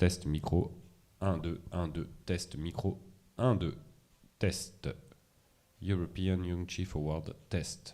Test micro. 1, 2, 1, 2. Test micro. 1, 2. Test. European Young Chief Award. Test.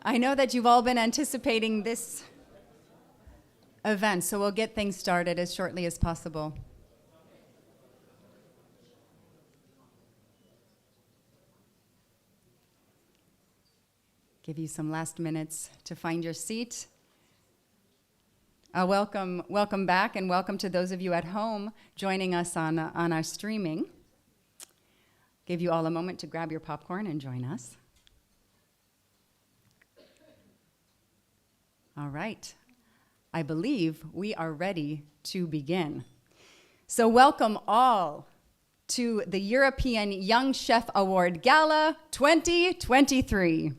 I know that you've all been anticipating this event, so we'll get things started as shortly as possible. Give you some last minutes to find your seat. Welcome back, and welcome to those of you at home joining us on our streaming. Give you all a moment to grab your popcorn and join us. All right. I believe we are ready to begin. So welcome all to the European Young Chef Award Gala 2023.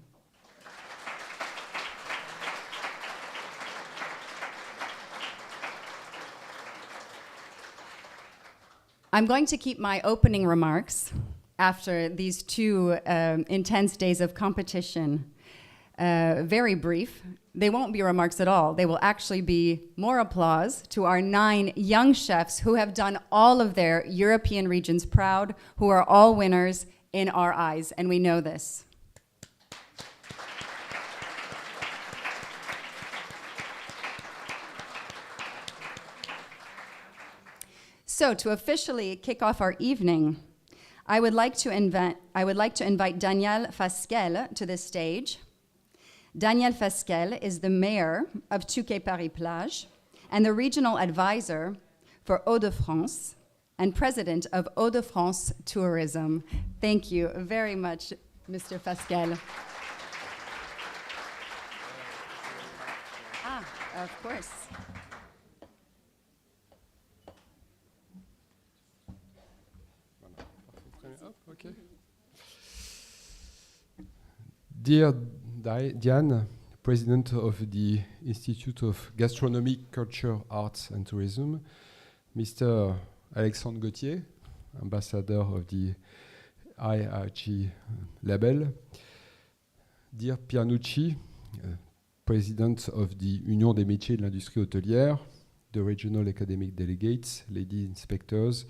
I'm going to keep my opening remarks after these two intense days of competition very brief. They won't be remarks at all. They will actually be more applause to our 9 young chefs who have done all of their European regions proud, who are all winners in our eyes, and we know this. So to officially kick off our evening, I would like to invite Daniel Fasquelle to the stage. Daniel Fasquelle is the mayor of Touquet Paris-Plage and the regional advisor for Hauts-de-France and president of Hauts-de-France Tourism. Thank you very much, Mr. Fasquelle. Of course. Okay. Dear Diane, President of the Institute of Gastronomy, Culture, Arts and Tourism, Mr. Alexandre Gauthier, Ambassador of the IRG label, dear Piernucci, President of the Union des métiers de l'industrie hôtelière, the regional academic delegates, lady inspectors,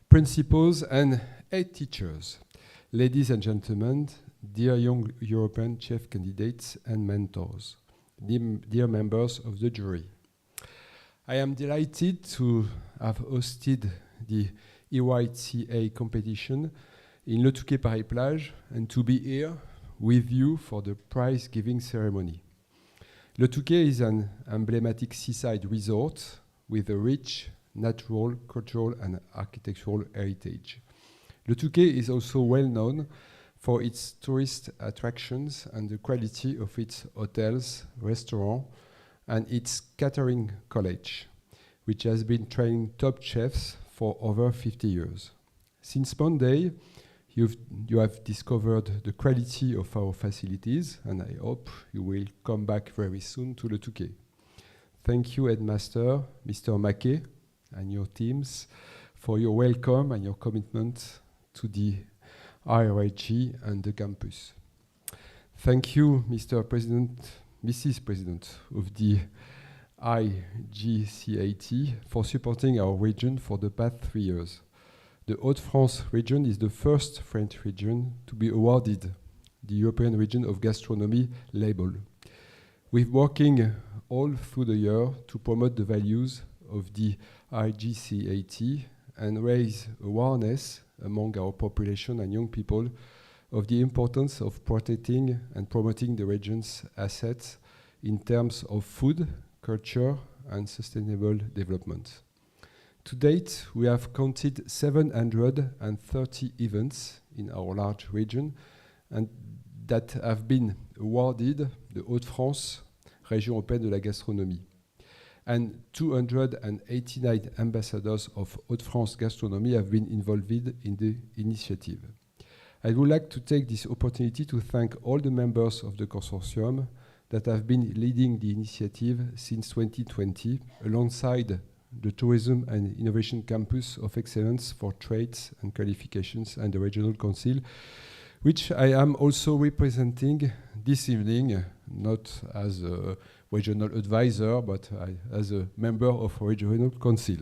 principals and head teachers, ladies and gentlemen, dear young European chef candidates and mentors, dear members of the jury. I am delighted to have hosted the EYCA competition in Le Touquet Paris-Plage and to be here with you for the prize-giving ceremony. Le Touquet is an emblematic seaside resort with a rich natural, cultural and architectural heritage. Le Touquet is also well known for its tourist attractions and the quality of its hotels, restaurants, and its catering college, which has been training top chefs for over 50 years. Since Monday, you have discovered the quality of our facilities, and I hope you will come back very soon to Le Touquet. Thank you, Headmaster, Mr. Maquet, and your teams for your welcome and your commitment to the IRG and the campus. Thank you, Mr. President, Mrs. President of the IGCAT for supporting our region for the past 3 years. The Hauts-de-France region is the first French region to be awarded the European Region of Gastronomy label. We're working all through the year to promote the values of the IGCAT and raise awareness among our population and young people of the importance of protecting and promoting the region's assets in terms of food, culture, and sustainable development. To date, we have counted 730 events in our large region and that have been awarded the Hauts-de-France, Région européenne de la gastronomie. And 289 ambassadors of Hauts-de-France gastronomy have been involved in the initiative. I would like to take this opportunity to thank all the members of the consortium that have been leading the initiative since 2020, alongside the Tourism and Innovation Campus of Excellence for Trades and Qualifications and the Regional Council, which I am also representing this evening, not as a regional advisor, but as a member of a regional council.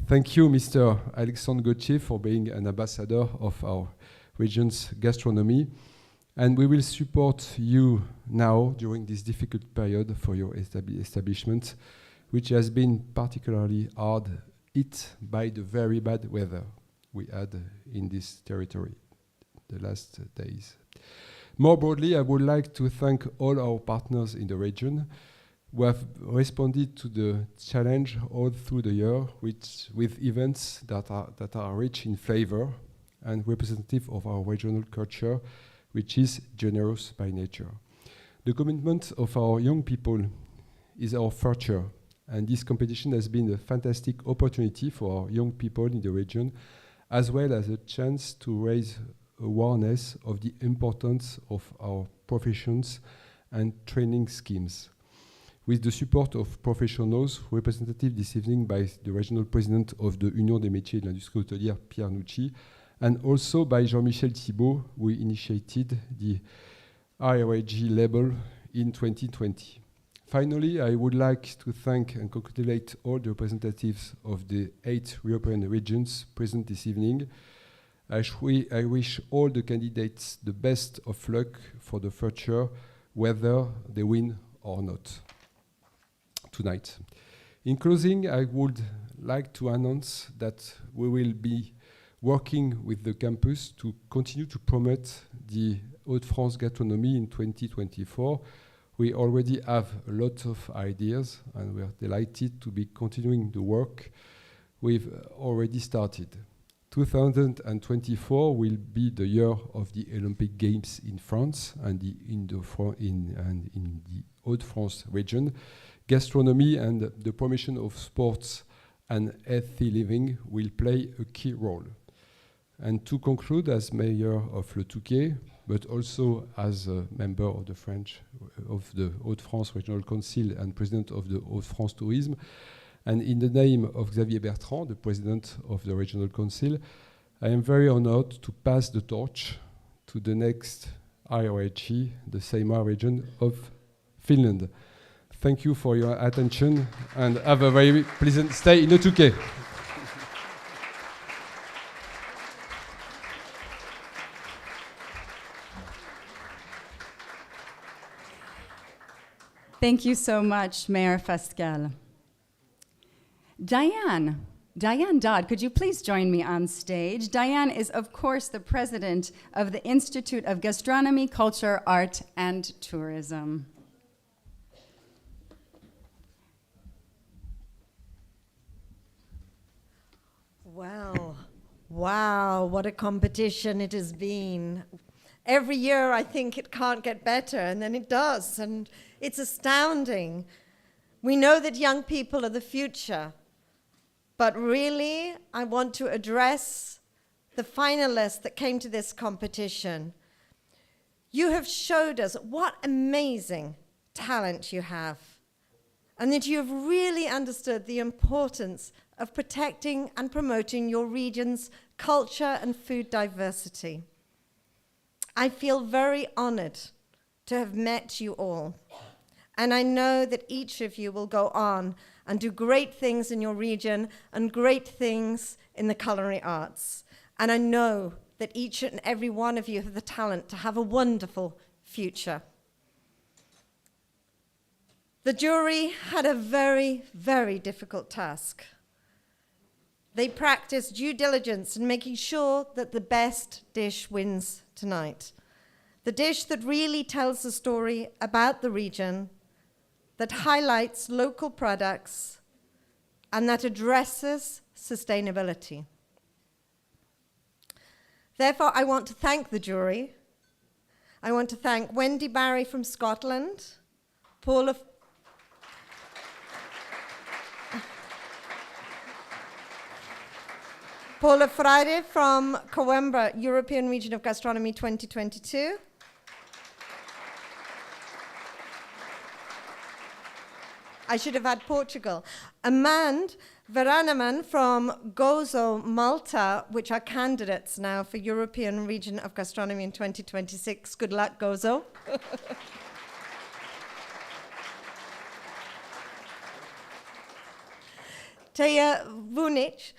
Thank you, Mr. Alexandre Gauthier, for being an ambassador of our region's gastronomy. And we will support you now during this difficult period for your establishment, which has been particularly hard hit by the very bad weather we had in this territory the last days. More broadly, I would like to thank all our partners in the region who have responded to the challenge all through the year with events that are rich in flavor and representative of our regional culture, which is generous by nature. The commitment of our young people is our future, and this competition has been a fantastic opportunity for our young people in the region, as well as a chance to raise awareness of the importance of our professions and training schemes. With the support of professionals represented this evening by the regional president of the Union des métiers de l'industrie hôtelière, Pierre Nucci, and also by Jean-Michel Thibault, who initiated the IRAG label in 2020. Finally, I would like to thank and congratulate all the representatives of the 8 European regions present this evening. I wish all the candidates the best of luck for the future, whether they win or not tonight. In closing, I would like to announce that we will be working with the campus to continue to promote the Hauts-de-France gastronomy in 2024. We already have a lot of ideas, and we are delighted to be continuing the work we've already started. 2024 will be the year of the Olympic Games in France and in the Hauts-de-France region. Gastronomy and the promotion of sports and healthy living will play a key role. And to conclude, as mayor of Le Touquet, but also as a member of the Hauts-de-France Regional Council and president of the Hauts-de-France Tourisme, and in the name of Xavier Bertrand, the president of the Regional Council, I am very honored to pass the torch to the next IRHE, the Saimaa region of Finland. Thank you for your attention and have a very pleasant stay in Le Touquet. Thank you so much, Mayor Fasquelle. Diane Dodd, could you please join me on stage? Diane is, of course, the president of the Institute of Gastronomy, Culture, Art, and Tourism. Well, wow, what a competition it has been. Every year I think it can't get better, and then it does, and it's astounding. We know that young people are the future, but really I want to address the finalists that came to this competition. You have showed us what amazing talent you have, and that you have really understood the importance of protecting and promoting your region's culture and food diversity. I feel very honored to have met you all. And I know that each of you will go on and do great things in your region and great things in the culinary arts. And I know that each and every one of you have the talent to have a wonderful future. The jury had a very, very difficult task. They practiced due diligence in making sure that the best dish wins tonight. The dish that really tells the story about the region, that highlights local products, and that addresses sustainability. Therefore, I want to thank the jury. I want to thank Wendy Barry from Scotland, Paula Freire from Coimbra, European Region of Gastronomy 2022. I should have had Portugal. Amand Varanaman from Gozo, Malta, which are candidates now for European Region of Gastronomy in 2026. Good luck, Gozo. Teja Vunic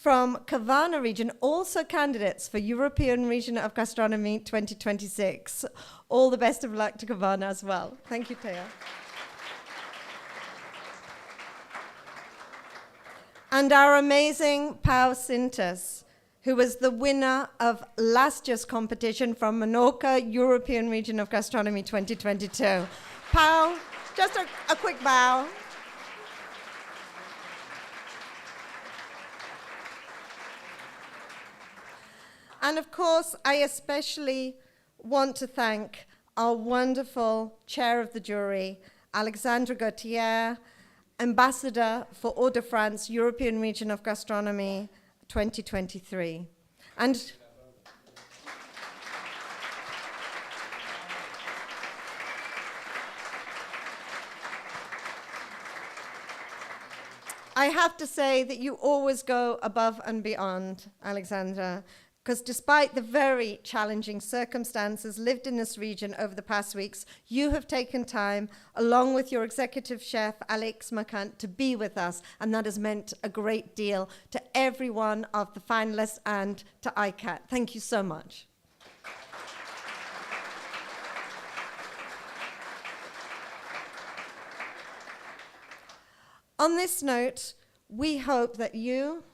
from Kavanna region, also candidates for European Region of Gastronomy 2026. All the best of luck to Kavanna as well. Thank you, Thea. And our amazing Pau Sintas, who was the winner of last year's competition from Menorca European Region of Gastronomy 2022. Pau, just a quick bow. And of course, I especially want to thank our wonderful chair of the jury, Alexandre Gauthier, Ambassador for Hauts-de-France, European Region of Gastronomy 2023. And I have to say that you always go above and beyond, Alexandra, because despite the very challenging circumstances lived in this region over the past weeks, you have taken time, along with your executive chef, Alex Macant, to be with us, and that has meant a great deal to every one of the finalists and to IGCAT. Thank you so much. On this note, we hope that you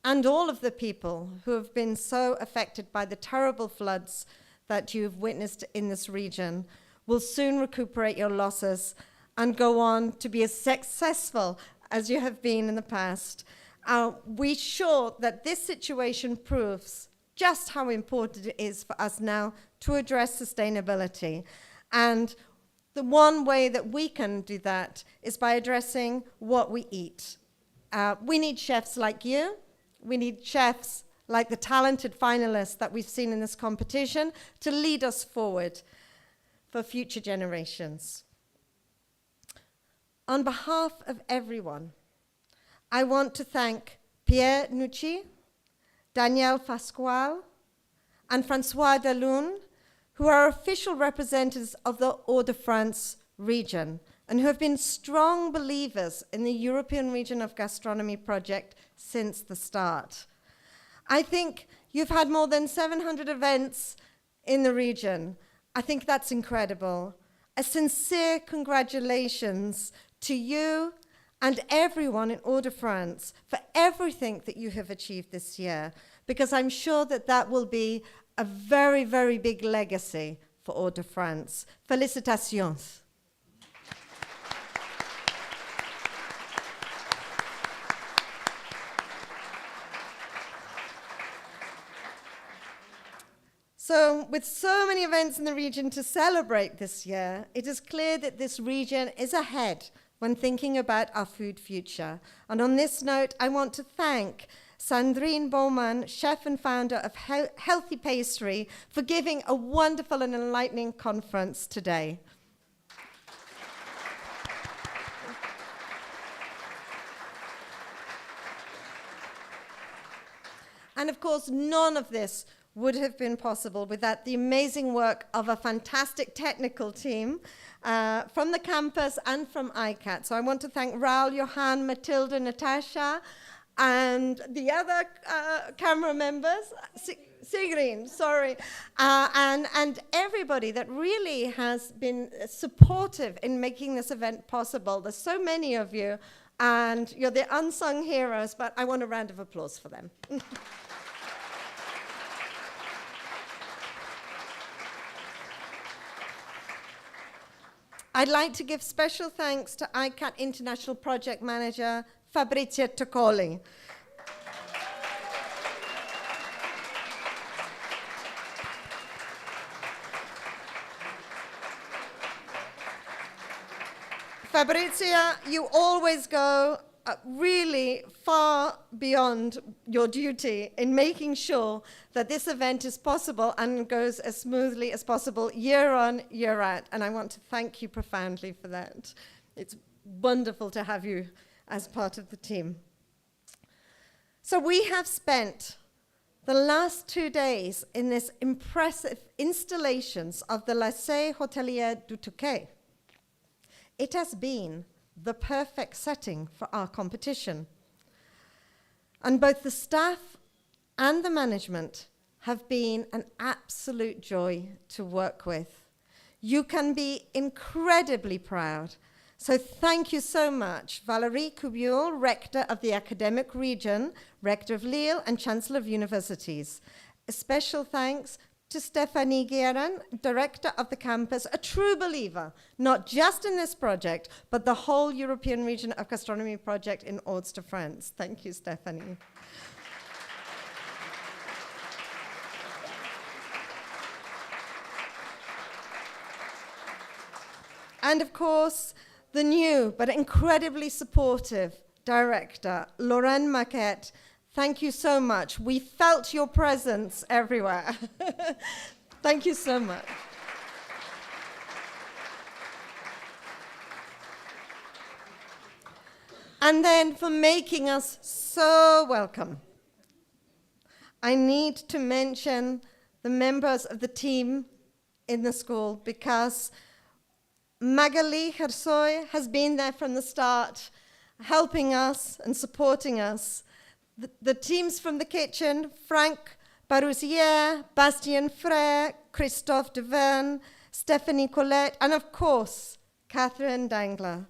and all of the people who have been so affected by the terrible floods that you've witnessed in this region will soon recuperate your losses and go on to be as successful as you have been in the past. We're sure that this situation proves just how important it is for us now to address sustainability. And the one way that we can do that is by addressing what we eat. We need chefs like you. We need chefs like the talented finalists that we've seen in this competition to lead us forward for future generations. On behalf of everyone, I want to thank Pierre Nucci, Danielle Fasqual, and François Dalun, who are official representatives of the Hauts-de-France region and who have been strong believers in the European Region of Gastronomy project since the start. I think you've had more than 700 events in the region. I think that's incredible. A sincere congratulations to you and everyone in Hauts-de-France for everything that you have achieved this year, because I'm sure that that will be a very, very big legacy for Hauts-de-France. Félicitations. So, with so many events in the region to celebrate this year, it is clear that this region is ahead when thinking about our food future. And on this note, I want to thank Sandrine Bowman, chef and founder of Healthy Pastry, for giving a wonderful and enlightening conference today. And of course, none of this would have been possible without the amazing work of a fantastic technical team from the campus and from IGCAT. So I want to thank Raul, Johan, Matilda, Natasha, and the other camera members, Sigrid, sorry, and everybody that really has been supportive in making this event possible. There's so many of you, and you're the unsung heroes, but I want a round of applause for them. I'd like to give special thanks to IGCAT International Project Manager, Fabrizia Toccoli. Fabrizia, you always go really far beyond your duty in making sure that this event is possible and goes as smoothly as possible year on, year out. And I want to thank you profoundly for that. It's wonderful to have you as part of the team. So we have spent the last 2 days in this impressive installations of the Lycée Hôtelier du Touquet. It has been the perfect setting for our competition. And both the staff and the management have been an absolute joy to work with. You can be incredibly proud. So thank you so much, Valérie Cubiol, Rector of the Academic Region, Rector of Lille, and Chancellor of Universities. A special thanks to Stéphanie Guérin, Director of the campus, a true believer, not just in this project, but the whole European Region of Gastronomy project in Hauts-de-France. Thank you, Stéphanie. And of course, the new but incredibly supportive director, Lorraine Maquette. Thank you so much. We felt your presence everywhere. Thank you so much. And then for making us so welcome, I need to mention the members of the team in the school, because Magali Hersoy has been there from the start, helping us and supporting us. The teams from the kitchen, Franck Barousière, Bastien Frère, Christophe Deverne, Stéphanie Colette, and of course, Catherine Dangler.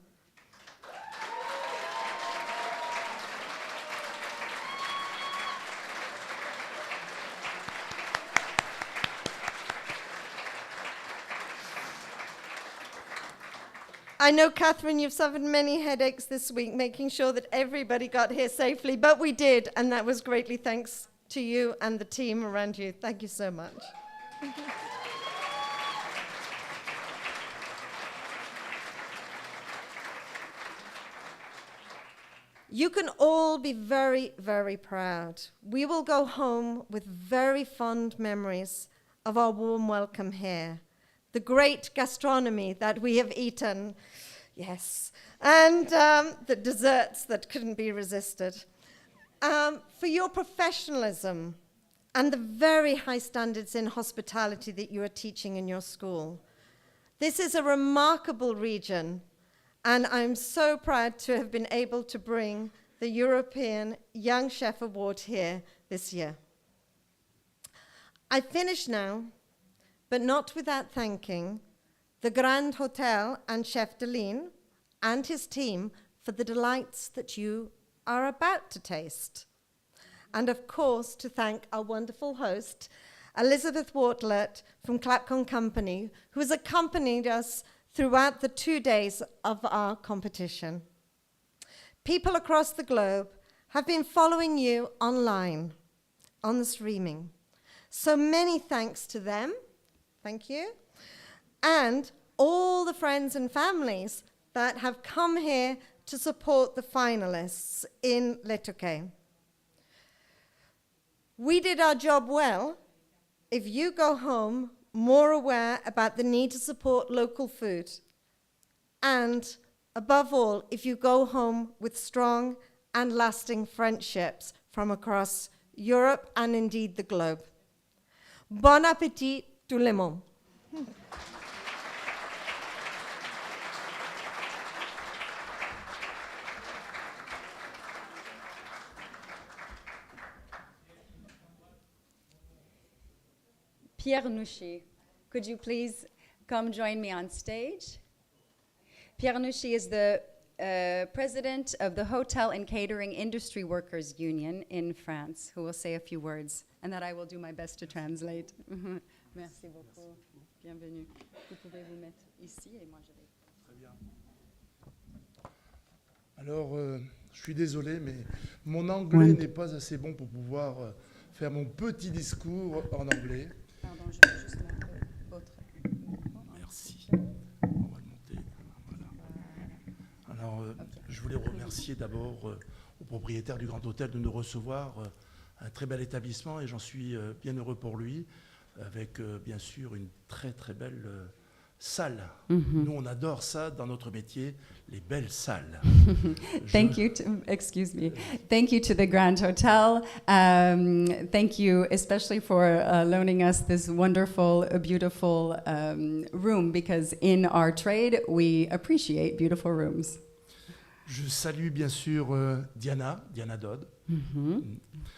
I know, Catherine, you've suffered many headaches this week, making sure that everybody got here safely, but we did, and that was greatly thanks to you and the team around you. Thank you so much. You can all be very, very proud. We will go home with very fond memories of our warm welcome here, the great gastronomy that we have eaten, yes, and the desserts that couldn't be resisted. For your professionalism and the very high standards in hospitality that you are teaching in your school. This is a remarkable region, and I'm so proud to have been able to bring the European Young Chef Award here this year. I finish now, but not without thanking the Grand Hotel and Chef Deline and his team for the delights that you are about to taste. And of course, to thank our wonderful host, Elizabeth Wortlett from Clapcon Company, who has accompanied us throughout the 2 days of our competition. People across the globe have been following you online, on the streaming. So many thanks to them. Thank you. And all the friends and families that have come here to support the finalists in Le Touquet. We did our job well if you go home more aware about the need to support local food. And above all, if you go home with strong and lasting friendships from across Europe and indeed the globe. Bon appétit tout le monde. Pierre Nouchy, could you please come join me on stage? Pierre Nouchy is the president of the Hotel and Catering Industry Workers Union in France, who will say a few words, and that I will do my best to translate. Merci beaucoup. Bienvenue. Vous pouvez vous mettre ici et moi je vais. Très bien. Alors, je suis désolé, mais mon anglais n'est pas assez bon pour pouvoir faire mon petit discours en anglais. Pardon, je vais juste mettre votre. Merci. On va le monter. Voilà. Alors, je voulais remercier d'abord au propriétaire du Grand Hôtel de nous recevoir, un très bel établissement, et j'en suis bien heureux pour lui, avec bien sûr une très très belle salle. Mm-hmm. Nous, on adore ça dans notre métier, les belles salles. Thank you to the Grand Hotel. Thank you especially for loaning us this wonderful, beautiful room, because in our trade, we appreciate beautiful rooms. Je salue bien sûr Diana Dodd.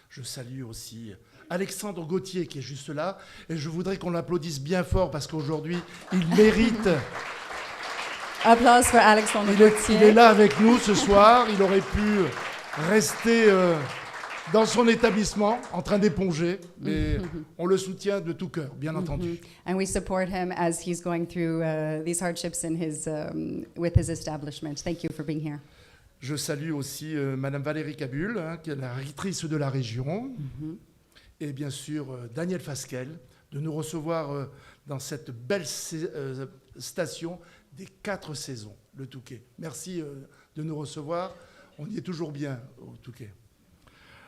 Je salue aussi Alexandre Gauthier qui est juste là. Et je voudrais qu'on l'applaudisse bien fort parce qu'aujourd'hui, il mérite. Applause for Alexandre Il Gauthier. est là avec nous ce soir. Il aurait pu rester dans son établissement en train d'éponger. Mais on le soutient de tout cœur, bien entendu. And we support him as he's going through these hardships in his, with his establishment. Thank you for being here. Je salue aussi Madame Valérie Cabul, qui est la rectrice de la région. Et bien sûr, Daniel Fasquelle, de nous recevoir dans cette belle station des 4 saisons, le Touquet. Merci de nous recevoir. On y est toujours bien au Touquet.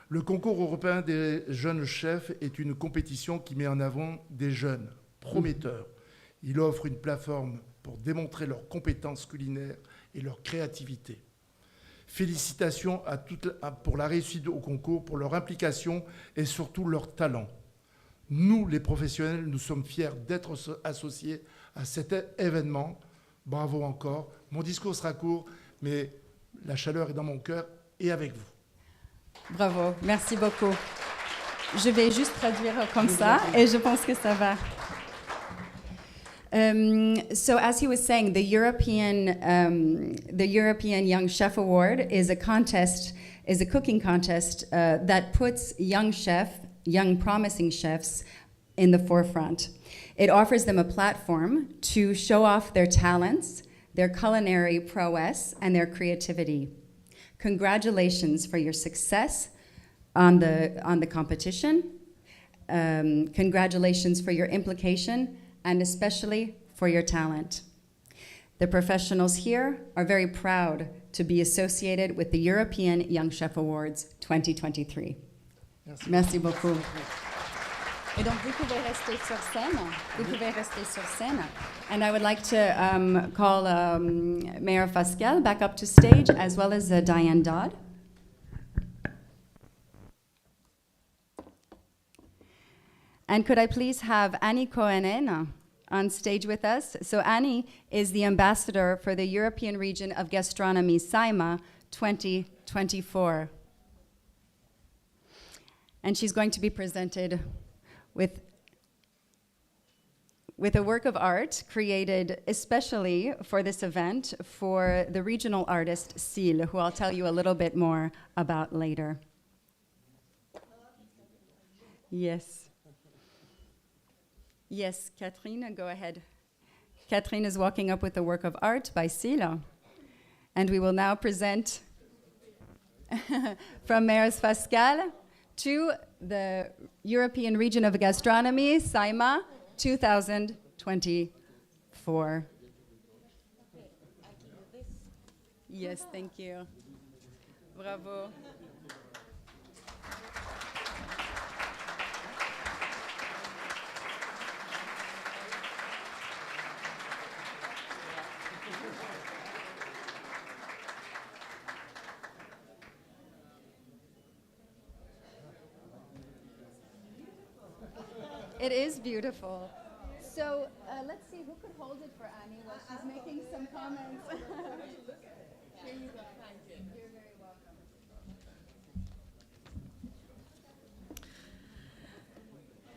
Le concours européen des jeunes chefs est une compétition qui met en avant des jeunes prometteurs. Il offre une plateforme pour démontrer leurs compétences culinaires et leur créativité. Félicitations pour la réussite au concours, pour leur implication et surtout leur talent. Nous, les professionnels, nous sommes fiers d'être associés à cet événement. Bravo encore. Mon discours sera court, mais la chaleur est dans mon cœur et avec vous. Bravo, merci beaucoup. Je vais juste traduire comme ça et je pense que ça va. So as he was saying, the European Young Chef Award is a contest, is a cooking contest that puts young promising chefs in the forefront. It offers them a platform to show off their talents, their culinary prowess, and their creativity. Congratulations for your success on the competition. Congratulations for your implication, and especially for your talent. The professionals here are very proud to be associated with the European Young Chef Awards 2023. Merci beaucoup. Et donc, vous pouvez rester sur scène. Vous pouvez rester sur scène. And I would like to call Mayor Fasquelle back up to stage, as well as Diane Dodd. And could I please have Annie Coenen on stage with us? So Annie is the ambassador for the European Region of Gastronomy, SIMA 2024. And she's going to be presented with a work of art created especially for this event for the regional artist Cille, who I'll tell you a little bit more about later. Yes. Yes, Catherine, go ahead. Catherine is walking up with a work of art by Cille. And we will now present from Mayor's Fasquelle to the European Region of Gastronomy, SIMA 2024. Yes, thank you. Bravo. It is beautiful. So let's see who could hold it for Annie while she's making some comments. Here you go. Thank you. You're very welcome.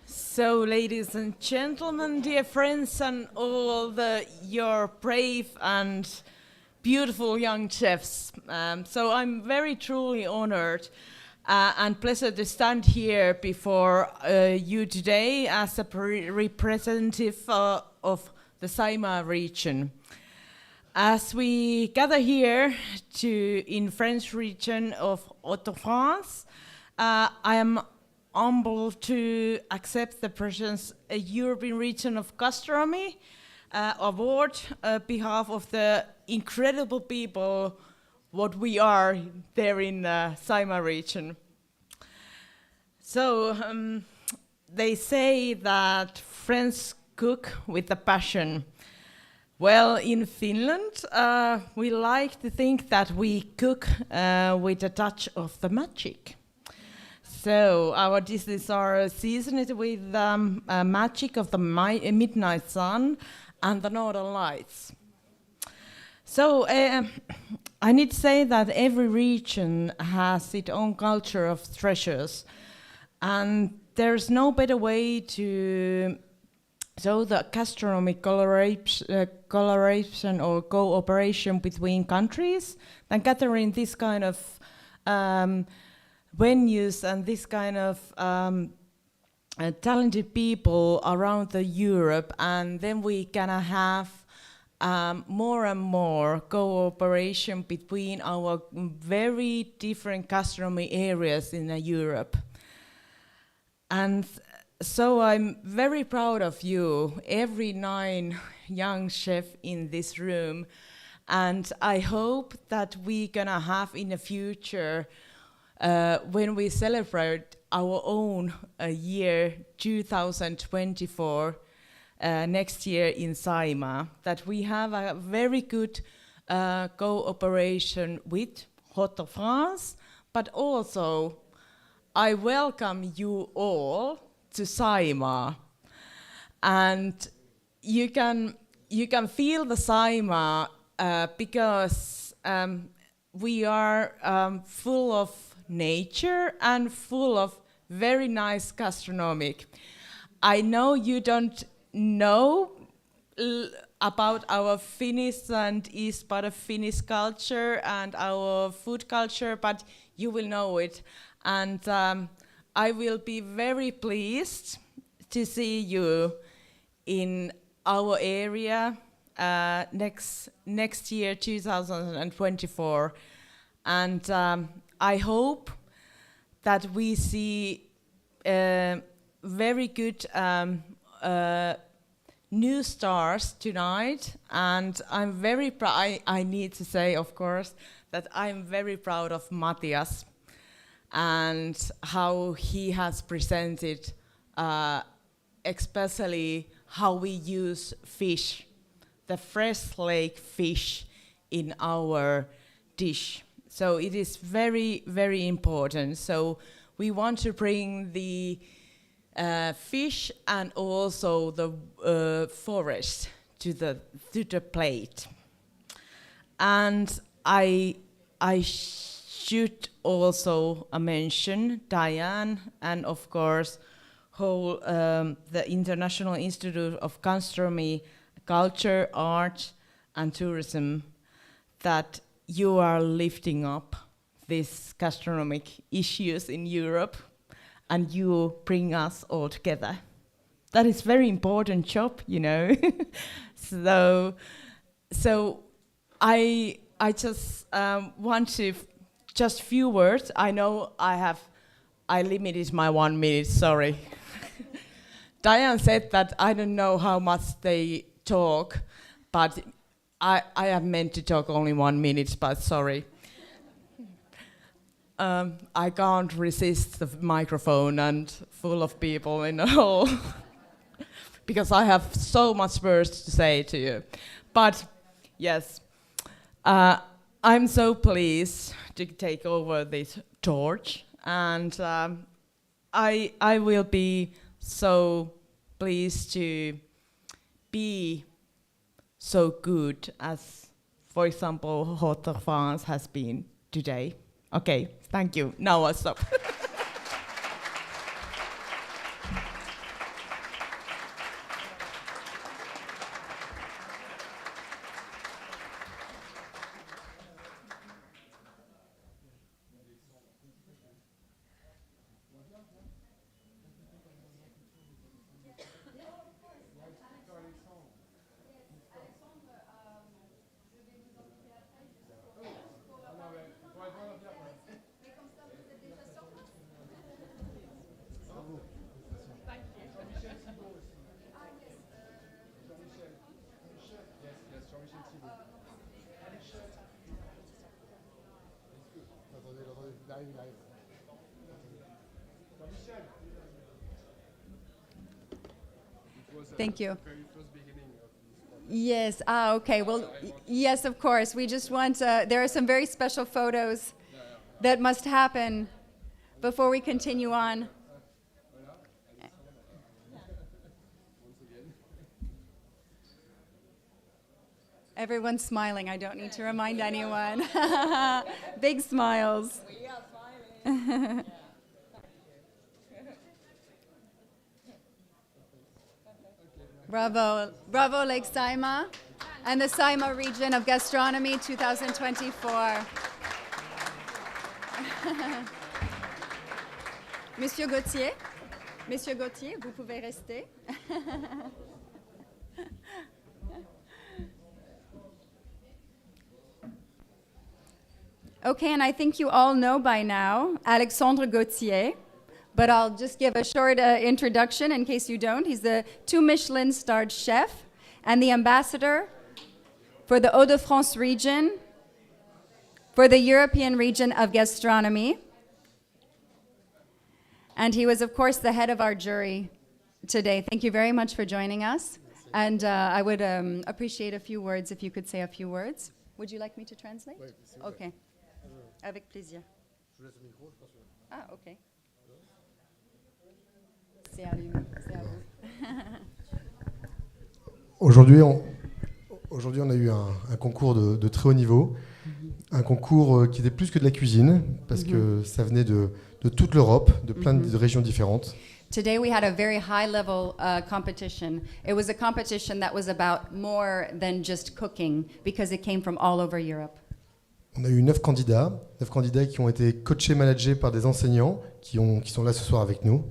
So, ladies and gentlemen, dear friends, and all your brave and beautiful young chefs. So I'm very truly honored and pleasure to stand here before you today as a representative of the SIMA region. As we gather here in French region of Hauts-de-France, I am humbled to accept the presence European Region of Gastronomy award on behalf of the incredible people what we are there in the SIMA region. So they say that French cook with a passion. Well, in Finland, we like to think that we cook with a touch of the magic. So our dishes are seasoned with magic of the midnight sun and the northern lights. So I need to say that every region has its own culture of treasures, and there's no better way to show the gastronomic collaboration or cooperation between countries than gathering this kind of venues and this kind of talented people around the Europe, and then we gonna have more and more cooperation between our very different gastronomy areas in Europe. And so I'm very proud of you, every 9 young chefs in this room, and I hope that we're gonna have in the future, when we celebrate our own year 2024, next year in Saimaa, that we have a very good cooperation with Hauts-de-France, but also I welcome you all to Saimaa, and you can feel the Saimaa because we are full of nature and full of very nice gastronomic. I know you don't know about our Finnish and east part of Finnish culture and our food culture, but you will know it. And I will be very pleased to see you in our area next year, 2024. And I hope that we see very good new stars tonight, and I'm very proud. I need to say, of course, that I'm very proud of Matthias and how he has presented, especially how we use fish, the fresh lake fish in our dish. So it is very, very important. So we want to bring the fish and also the forest to the plate. And I should also mention Diane and of course whole the International Institute of Gastronomy, Culture, Art and Tourism, that you are lifting up these gastronomic issues in Europe and you bring us all together. That is very important job, you know. So I just want to just few words. I know I limited my 1 minute, sorry. Diane said that I don't know how much they talk, but I have meant to talk only 1 minute, but sorry. I can't resist the microphone and full of people in the hall because I have so much words to say to you. But yes, I'm so pleased to take over this torch, and I will be so pleased to be so good as, for example, Hauts-de-France has been today. Okay, thank you. Now I'll stop. Thank you. Yes, okay. Well, yes, of course. We just want, there are some very special photos that must happen before we continue on. Everyone's smiling. I don't need to remind anyone. Big smiles. We are smiling. Bravo. Bravo, Lake Saima and the Saima Region of Gastronomy 2024. Monsieur Gauthier, vous pouvez rester. Okay, and I think you all know by now Alexandre Gauthier, but I'll just give a short introduction in case you don't. He's the 2 Michelin-starred chef and the ambassador for the Hauts-de-France region, for the European Region of Gastronomy. And he was, of course, the head of our jury today. Thank you very much for joining us. And I would appreciate a few words if you could say a few words. Would you like me to translate? Okay. Avec plaisir. Ah, ok. C'est à lui, c'est à vous. Aujourd'hui, on a eu un concours de très haut niveau, un concours qui était plus que de la cuisine, parce que ça venait de toute l'Europe, de plein de régions différentes. Today we had a very high-level competition. It was a competition that was about more than just cooking, because it came from all over Europe. On a eu 9 candidats qui ont été coachés, managés par des enseignants qui sont là ce soir avec nous.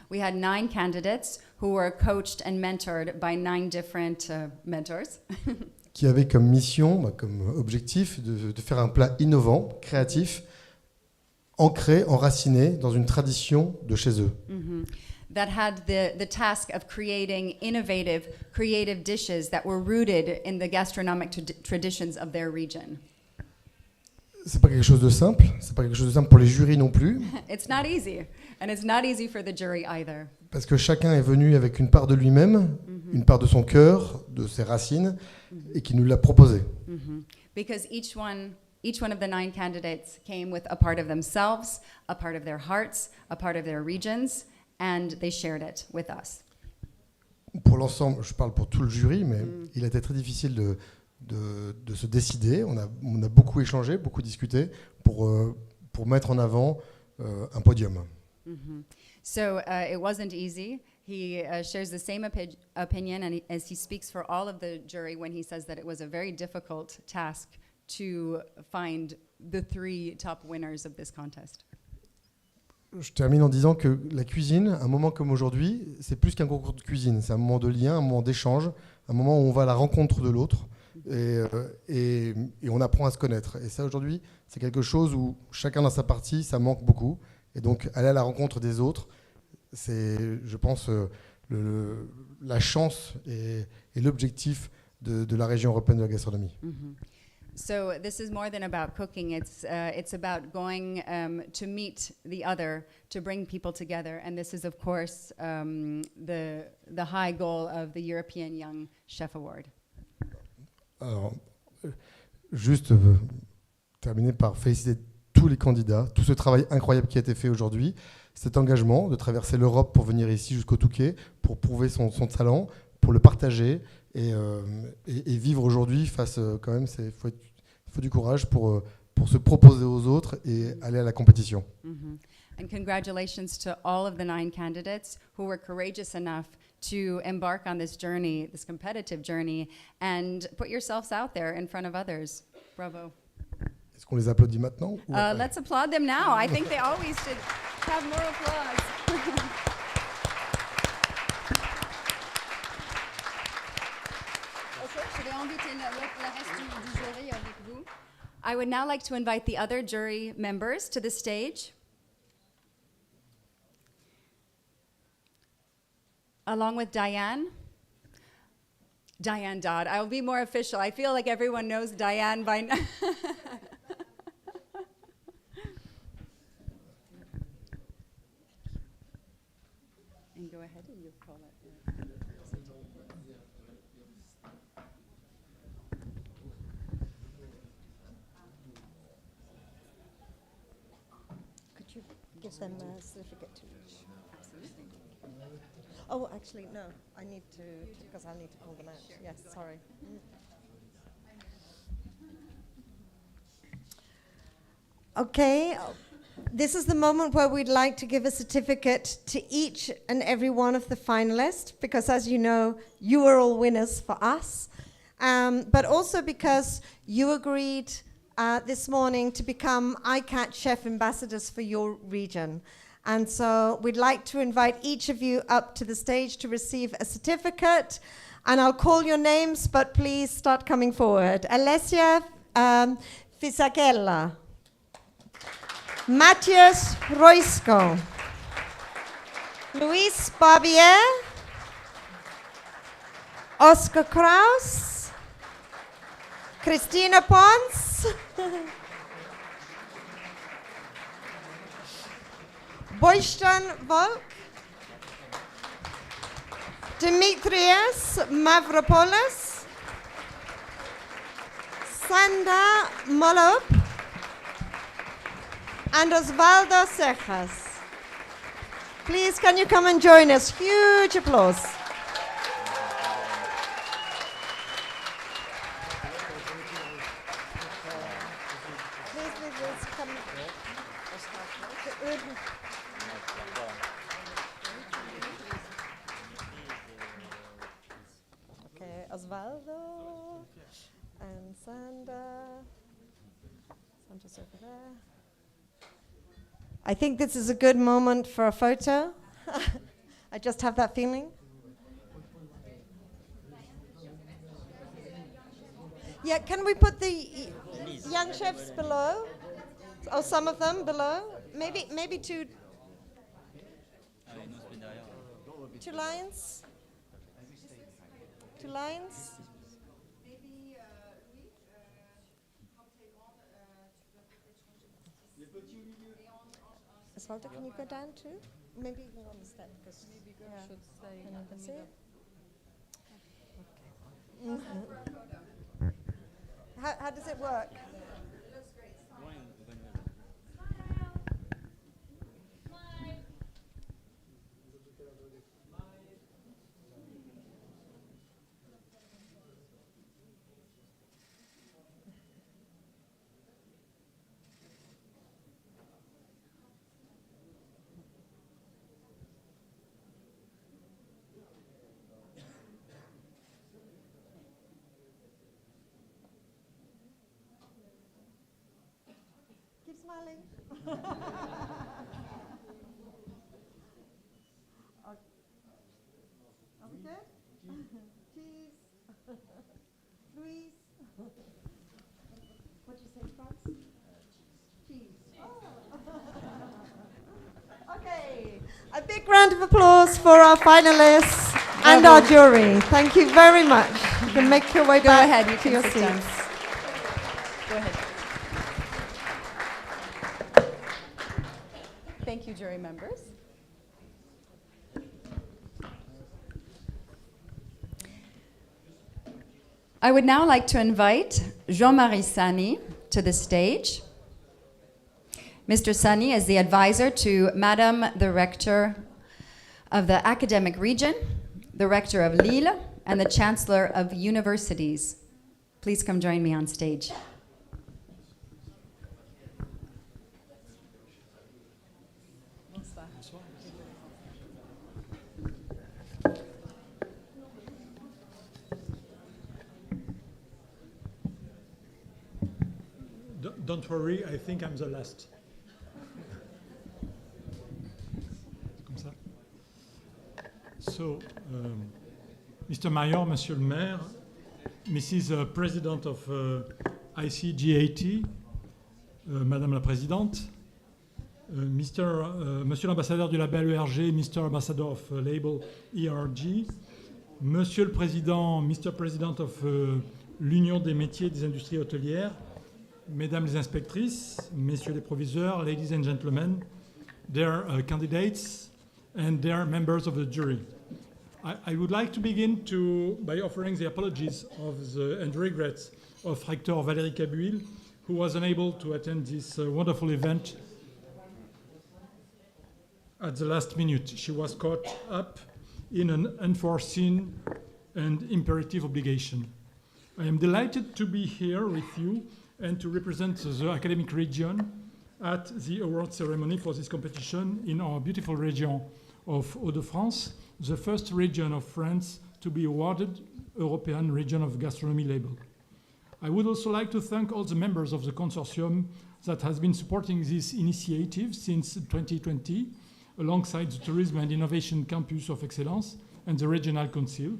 We had 9 candidates who were coached and mentored by 9 different mentors. Qui avaient comme mission, comme objectif, de faire un plat innovant, créatif, ancré, enraciné dans une tradition de chez eux. That had the task of creating innovative, creative dishes that were rooted in the gastronomic traditions of their region. C'est pas quelque chose de simple pour les jurys non plus. It's not easy, and it's not easy for the jury either. Parce que chacun est venu avec une part de lui-même, une part de son cœur, de ses racines, et qui nous l'a proposé. Because each one of the 9 candidates came with a part of themselves, a part of their hearts, a part of their regions, and they shared it with us. Pour l'ensemble, je parle pour tout le jury, mais il a été très difficile de se décider. On a beaucoup échangé, beaucoup discuté pour mettre en avant un podium. So it wasn't easy. He shares the same opinion, and as he speaks for all of the jury when he says that it was a very difficult task to find the 3 top winners of this contest. Je termine en disant que la cuisine, un moment comme aujourd'hui, c'est plus qu'un concours de cuisine. C'est un moment de lien, un moment d'échange, un moment où on va à la rencontre de l'autre et on apprend à se connaître. Et ça, aujourd'hui, c'est quelque chose où chacun dans sa partie, ça manque beaucoup. Et donc, aller à la rencontre des autres, c'est, je pense, la chance et l'objectif de la région européenne de la gastronomie. So this is more than about cooking. It's about going to meet the other, to bring people together. And this is, of course, the high goal of the European Young Chef Award. Alors, juste terminer par féliciter tous les candidats, tout ce travail incroyable qui a été fait aujourd'hui, cet engagement de traverser l'Europe pour venir ici jusqu'au Touquet, pour prouver son talent, pour le partager et vivre aujourd'hui face quand même, il faut du courage pour se proposer aux autres et aller à la compétition. And congratulations to all of the 9 candidates who were courageous enough to embark on this journey, this competitive journey, and put yourselves out there in front of others. Bravo. Est-ce qu'on les applaudit maintenant ou après? Let's applaud them now. I think they always should have more applause. Okay, je vais inviter le reste du jury avec vous. I would now like to invite the other jury members to the stage. Along with Diane Dodd. I'll be more official. I feel like everyone knows Diane by now. And go ahead and you call it. Could you give them a certificate to each? Oh, actually, no. I need to, because I need to call them out. Yes, sorry. Okay, this is the moment where we'd like to give a certificate to each and every one of the finalists, because as you know, you are all winners for us, but also because you agreed this morning to become IGCAT chef ambassadors for your region. And so we'd like to invite each of you up to the stage to receive a certificate, and I'll call your names, but please start coming forward. Alessia Fisakella. Matthias Roisco, Luis Barbier, Oscar Kraus, Christina Pons, Boystein Volk, Dimitrios Mavropoulos, Sanda Molop, and Osvaldo Cejas. Please, can you come and join us? Huge applause. Please, come. Okay, Osvaldo and Sandra. Sandra's over there. I think this is a good moment for a photo. I just have that feeling. Yeah, can we put the young chefs below? Or some of them below? Maybe two lions? 2 lions? Osvaldo, can you go down too? Maybe you can go on the step. Maybe girls should stay in the middle. How does it work? Keep smiling. Are we good? Cheese. Louise. What did you say, France? Cheese. Oh. Okay. A big round of applause for our finalists and our jury. Thank you very much. You can make your way Go back ahead, you to can your sit seats. down. Go ahead. Thank you, jury members. I would now like to invite Jean-Marie Sani to the stage. Mr. Sani is the advisor to Madame the Rector of the Academic Region, the Rector of Lille, and the Chancellor of Universities. Please come join me on stage. Don't worry, I think I'm the last. Comme ça. So, Mr. Mayor, Monsieur le Maire, Mrs. President of IGCAT, Madame la Présidente, Monsieur l'ambassadeur du label ERG, Mr. Ambassador of Label ERG, Monsieur le Président, Mr. President of l'Union des métiers et des industries hôtelières, Mesdames les inspectrices, Messieurs les proviseurs, ladies and gentlemen, dear candidates and dear members of the jury. I would like to begin by offering the apologies and regrets of Rector Valérie Cabuil, who was unable to attend this wonderful event at the last minute. She was caught up in an unforeseen and imperative obligation. I am delighted to be here with you and to represent the academic region at the award ceremony for this competition in our beautiful region of Hauts-de-France, the first region of France to be awarded European Region of Gastronomy label. I would also like to thank all the members of the consortium that has been supporting this initiative since 2020, alongside the Tourism and Innovation Campus of Excellence and the Regional Council.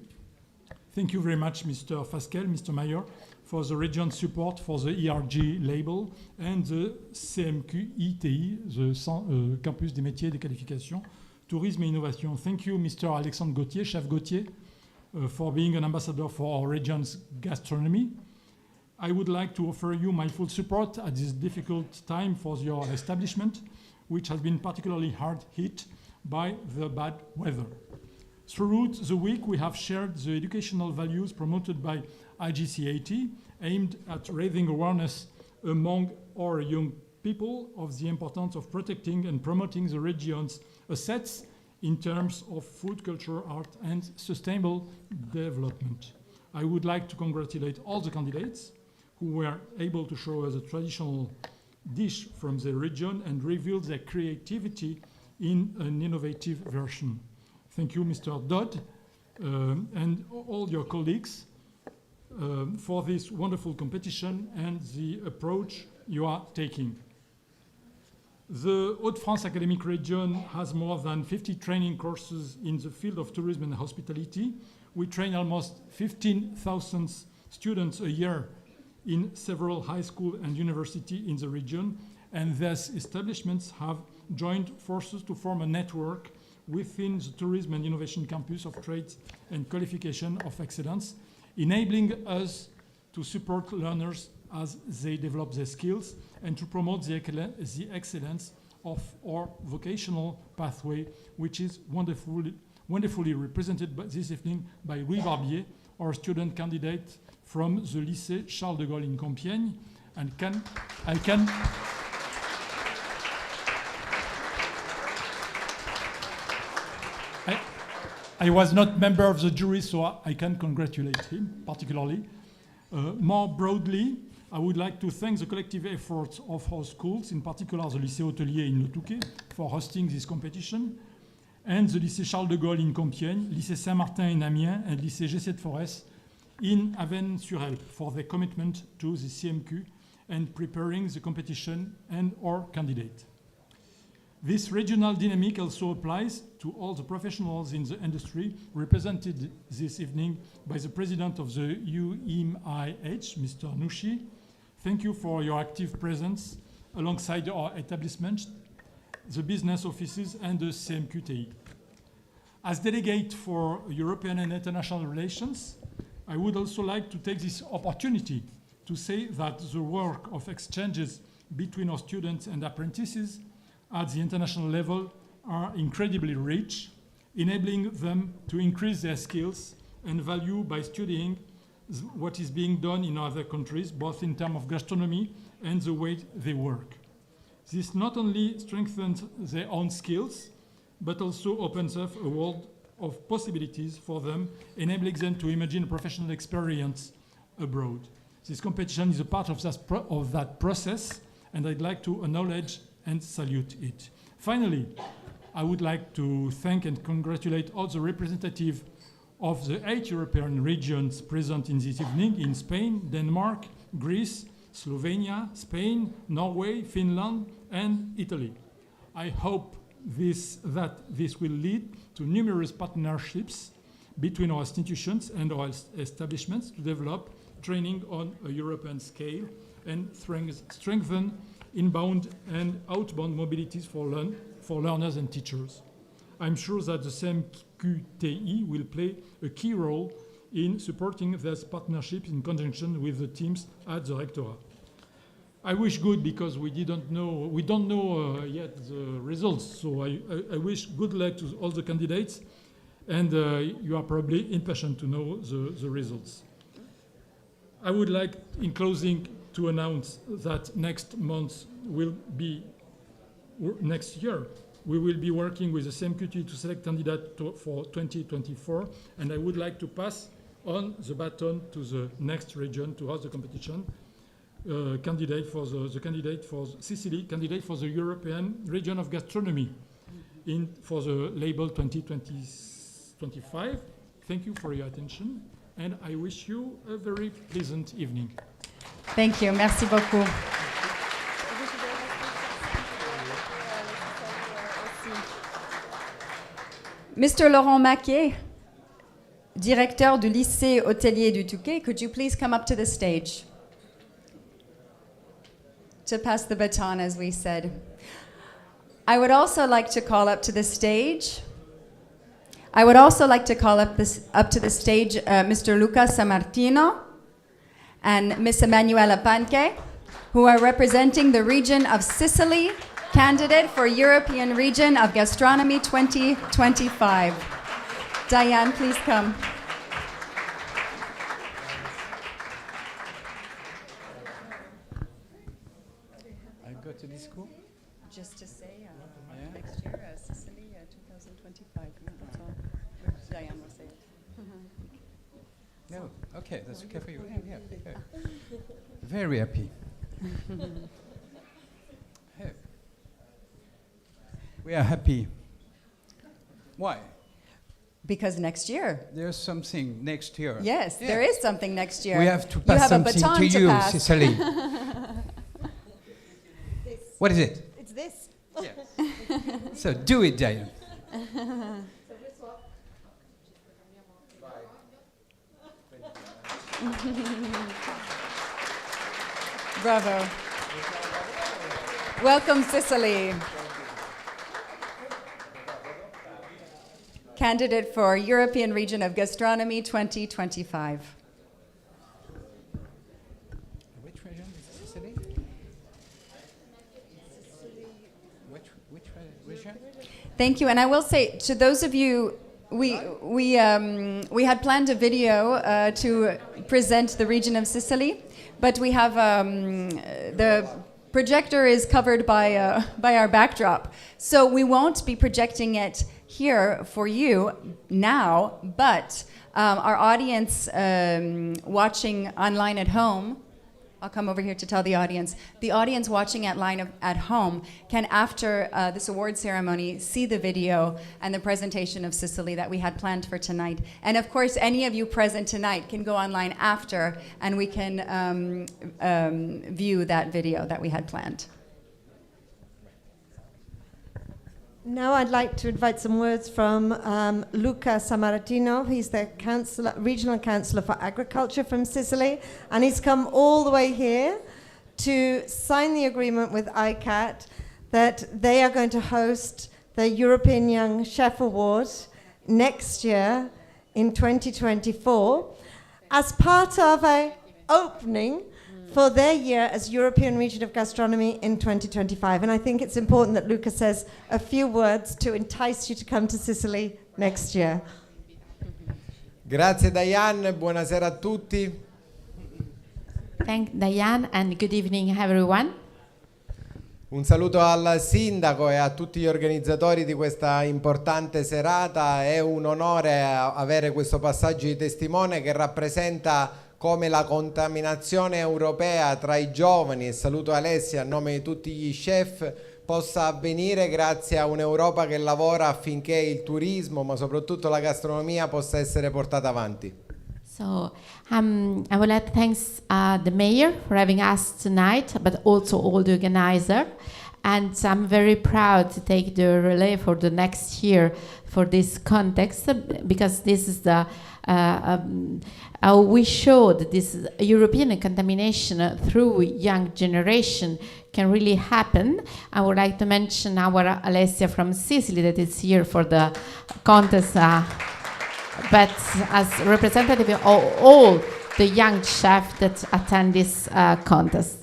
Thank you very much, Mr. Fasquelle, Mr. Mayor, for the region's support for the ERG label and the CMQ-ITI, the Campus des Métiers et des Qualifications, Tourisme et Innovation. Thank you, Mr. Alexandre Gauthier, Chef Gauthier, for being an ambassador for our region's gastronomy. I would like to offer you my full support at this difficult time for your establishment, which has been particularly hard hit by the bad weather. Throughout the week, we have shared the educational values promoted by IGCAT, aimed at raising awareness among our young people of the importance of protecting and promoting the region's assets in terms of food, culture, art, and sustainable development. I would like to congratulate all the candidates who were able to show us a traditional dish from the region and reveal their creativity in an innovative version. Thank you, Mr. Dodd, and all your colleagues for this wonderful competition and the approach you are taking. The Hauts-de-France academic region has more than 50 training courses in the field of tourism and hospitality. We train almost 15,000 students a year in several high school and university in the region, and these establishments have joined forces to form a network within the Tourism and Innovation Campus of Trades and Qualification of Excellence, enabling us to support learners as they develop their skills and to promote the excellence of our vocational pathway, which is wonderfully represented this evening by Louis Barbier, our student candidate from the Lycée Charles de Gaulle in Compiègne. And I was not member of the jury, so I can congratulate him particularly. More broadly, I would like to thank the collective efforts of our schools, in particular the Lycée Hôtelier in Le Touquet, for hosting this competition, and the Lycée Charles de Gaulle in Compiègne, Lycée Saint-Martin in Amiens, and Lycée G7 Forest in Avesnes-sur-Helpe for their commitment to the CMQ and preparing the competition and our candidate. This regional dynamic also applies to all the professionals in the industry represented this evening by the president of the UIMIH, Mr. Nouchi. Thank you for your active presence alongside our establishment, the business offices, and the CMQTI. As delegate for European and international relations, I would also like to take this opportunity to say that the work of exchanges between our students and apprentices at the international level are incredibly rich, enabling them to increase their skills and value by studying what is being done in other countries, both in terms of gastronomy and the way they work. This not only strengthens their own skills, but also opens up a world of possibilities for them, enabling them to imagine a professional experience abroad. This competition is a part of that process, and I'd like to acknowledge and salute it. Finally, I would like to thank and congratulate all the representatives of the 8 European regions present in this evening in Spain, Denmark, Greece, Slovenia, Spain, Norway, Finland, and Italy. I hope that this will lead to numerous partnerships between our institutions and our establishments to develop training on a European scale and strengthen inbound and outbound mobilities for learners and teachers. I'm sure that the CMQTI will play a key role in supporting these partnerships in conjunction with the teams at the Rectorat. I wish good because we don't know yet the results, so I wish good luck to all the candidates, and you are probably impatient to know the results. I would like, in closing, to announce that next year, we will be working with the CMQT to select candidates for 2024, and I would like to pass on the baton to the next region to host the competition. candidate for the candidate for Sicily, candidate for the European Region of Gastronomy for the label 2025. Thank you for your attention, and I wish you a very pleasant evening. Thank you. Merci beaucoup. Mr. Laurent Maquet, directeur du lycée hôtelier du Touquet, could you please come up to the stage to pass the baton, as we said. I would also like to call up to the stage Mr. Luca Sammartino and Miss Emanuela Panche, who are representing the region of Sicily, candidate for European Region of Gastronomy 2025. Diane, please come. I go to this school? Just to say, next year, Sicily 2025. That's all. Diane will say it. No, okay, that's okay for you. Yeah. Very happy. We are happy. Why? Because next year. There's something next year. Yes, there is something next year. We have to pass something to you, Cicely. What is it? It's this. Yes. So do it, Diane. Bravo. Welcome, Sicily. Candidate for European Region of Gastronomy 2025. Which region is Sicily? Which region? Thank you. And I will say to those of you, we had planned a video to present the region of Sicily, but we have the projector is covered by our backdrop, so we won't be projecting it here for you now. But our audience watching online at home. I'll come over here to tell the audience. The audience watching at home can, after this award ceremony, see the video and the presentation of Sicily that we had planned for tonight. And of course, any of you present tonight can go online after, and we can view that video that we had planned. Now I'd like to invite some words from Luca Sammartino. He's the regional councillor for agriculture from Sicily, and he's come all the way here to sign the agreement with IGCAT that they are going to host the European Young Chef Award next year in 2024 as part of an opening for their year as European Region of Gastronomy in 2025. And I think it's important that Luca says a few words to entice you to come to Sicily next year. Grazie Diane, buonasera a tutti. Thank Diane and good evening everyone. Un saluto al sindaco e a tutti gli organizzatori di questa importante serata. È un onore avere questo passaggio di testimone che rappresenta come la contaminazione europea tra i giovani, e saluto Alessia a nome di tutti gli chef, possa avvenire grazie a un'Europa che lavora affinché il turismo, ma soprattutto la gastronomia, possa essere portata avanti. So I would like to thank the mayor for having us tonight, but also all the organizers. And I'm very proud to take the relay for the next year for this context, because this is the how we showed this European contamination through young generation can really happen. I would like to mention our Alessia from Sicily that is here for the contest, but as representative of all the young chefs that attend this contest.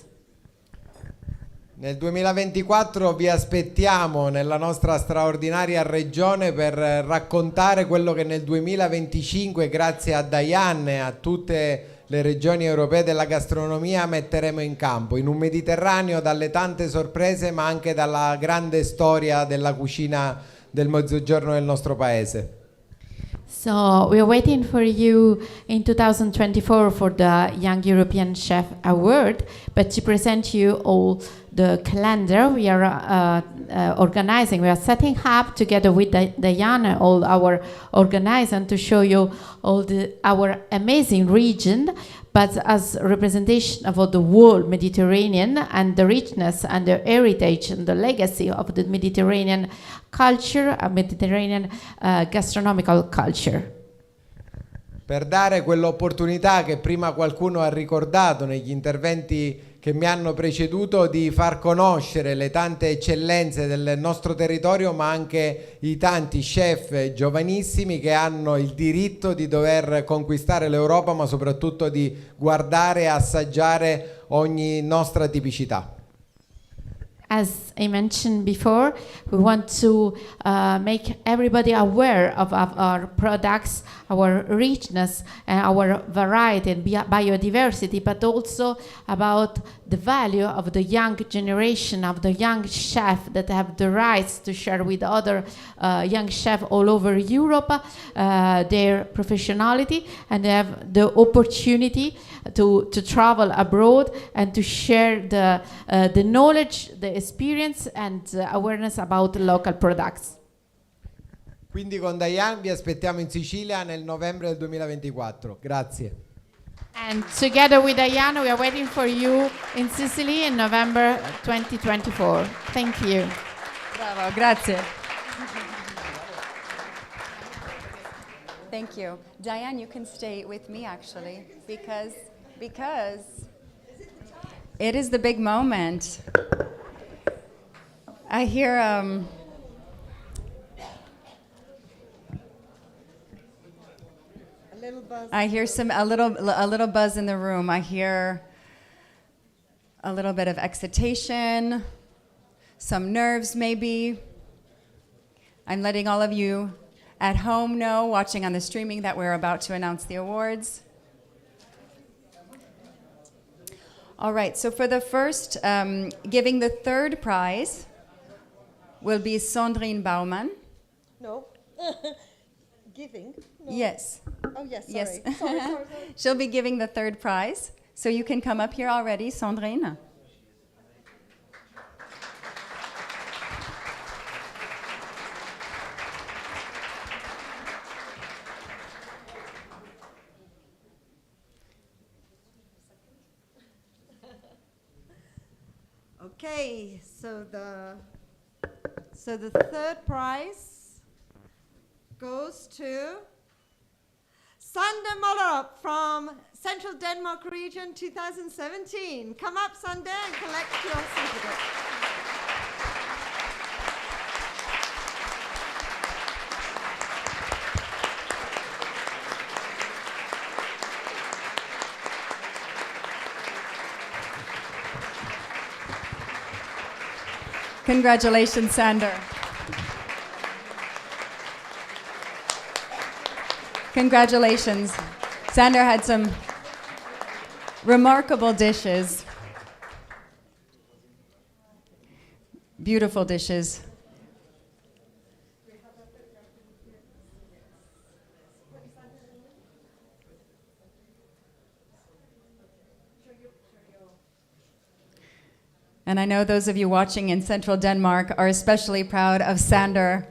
Nel 2024 vi aspettiamo nella nostra straordinaria regione per raccontare quello che nel 2025, grazie a Diane e a tutte le regioni europee della gastronomia, metteremo in campo, in un Mediterraneo dalle tante sorprese ma anche dalla grande storia della cucina del mezzogiorno del nostro paese. So we are waiting for you in 2024 for the Young European Chef Award, but to present you all the calendar we are organizing. We are setting up together with Diana, all our organizers, to show you all our amazing region, but as a representation of all the whole Mediterranean and the richness and the heritage and the legacy of the Mediterranean culture, Mediterranean gastronomical culture. Per dare quell'opportunità che prima qualcuno ha ricordato negli interventi che mi hanno preceduto, di far conoscere le tante eccellenze del nostro territorio, ma anche i tanti chef giovanissimi che hanno il diritto di dover conquistare l'Europa, ma soprattutto di guardare e assaggiare ogni nostra tipicità. As I mentioned before, we want to make everybody aware of our products, our richness, and our variety and biodiversity, but also about the value of the young generation, of the young chef that have the rights to share with other young chefs all over Europe their professionality, and they have the opportunity to travel abroad and to share the knowledge, the experience and awareness about local products. Quindi con Diane vi aspettiamo in Sicilia nel novembre del 2024. Grazie. And together with Diana, we are waiting for you in Sicily in November 2024. Thank you. Bravo, grazie. Thank you. Diane, you can stay with me actually, because it is the big moment. I hear I hear a little buzz in the room. I hear a little bit of excitation, some nerves maybe. I'm letting all of you at home know, watching on the streaming, that we're about to announce the awards. All right, so for the first, giving the third prize will be Sandrine Baumann. No. Giving? No. Yes. Oh, yes, sorry. Yes. sorry. She'll be giving the third prize. So you can come up here already, Sandrine. Okay, so the third prize goes to Sander Mollerup from Central Denmark Region 2017. Come up, Sander, and collect your certificate. Congratulations, Sander. Congratulations. Sander had some remarkable dishes. Beautiful dishes. And I know those of you watching in central Denmark are especially proud of Sander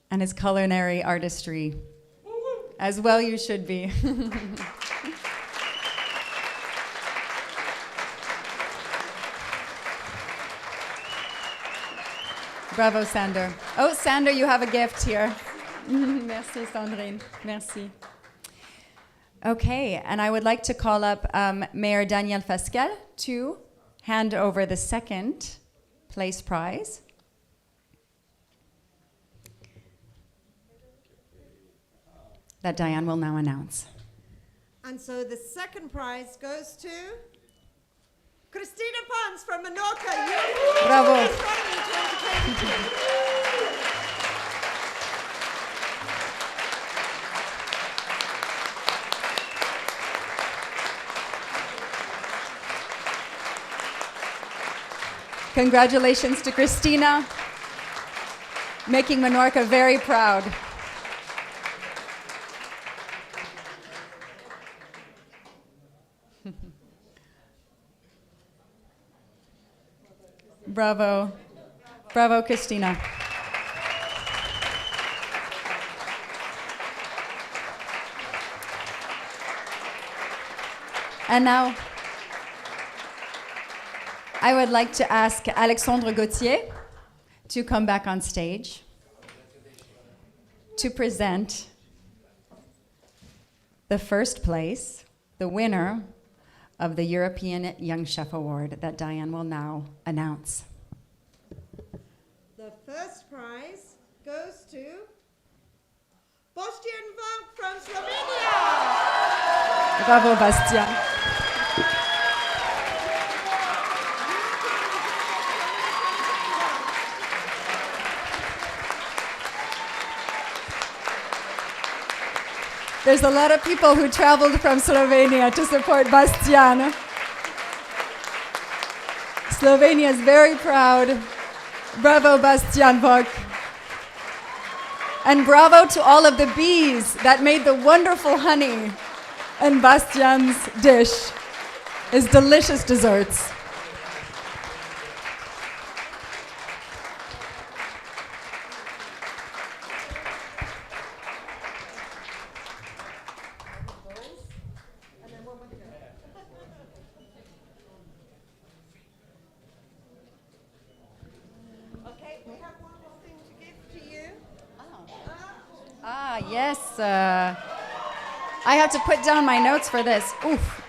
and his culinary artistry. As well you should be. Bravo, Sander. Oh, Sander, you have a gift here. Merci, Sandrine. Merci. Okay, and I would like to call up Mayor Daniel Fasquelle to hand over the second place prize. That Diane will now announce. And so the second prize goes to Christina Pons from Menorca. Bravo. Gastronomy 2022. Congratulations to Christina, making Menorca very proud. Bravo. Bravo, Christina. And now, I would like to ask Alexandre Gauthier to come back on stage to present the first place, the winner of the European Young Chef Award that Diane will now announce. The first prize goes to Bastian Vank from Slovenia. Bravo, Bastian. There's a lot of people who traveled from Slovenia to support Bastian. Slovenia is very proud. Bravo, Bastian Vok. And bravo to all of the bees that made the wonderful honey in Bastian's dish, his delicious desserts. Okay, we have one more thing to give to you. Ah, yes. I have to put down my notes for this. Oof.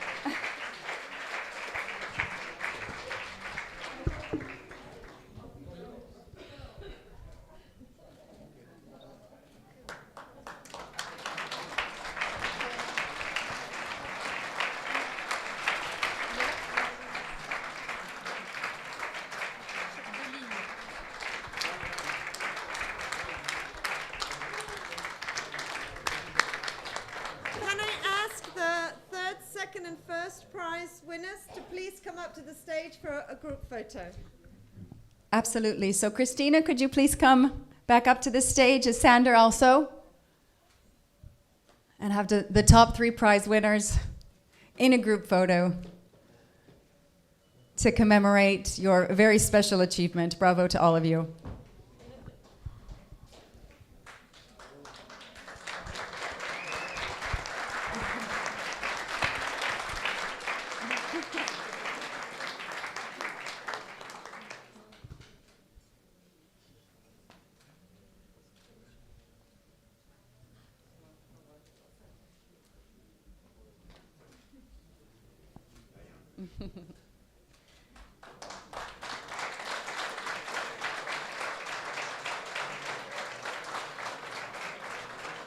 Can I ask the third, second, and first prize winners to please come up to the stage for a group photo? Absolutely. So, Christina, could you please come back up to the stage? Is Sander also? And have the top 3 prize winners in a group photo to commemorate your very special achievement. Bravo to all of you.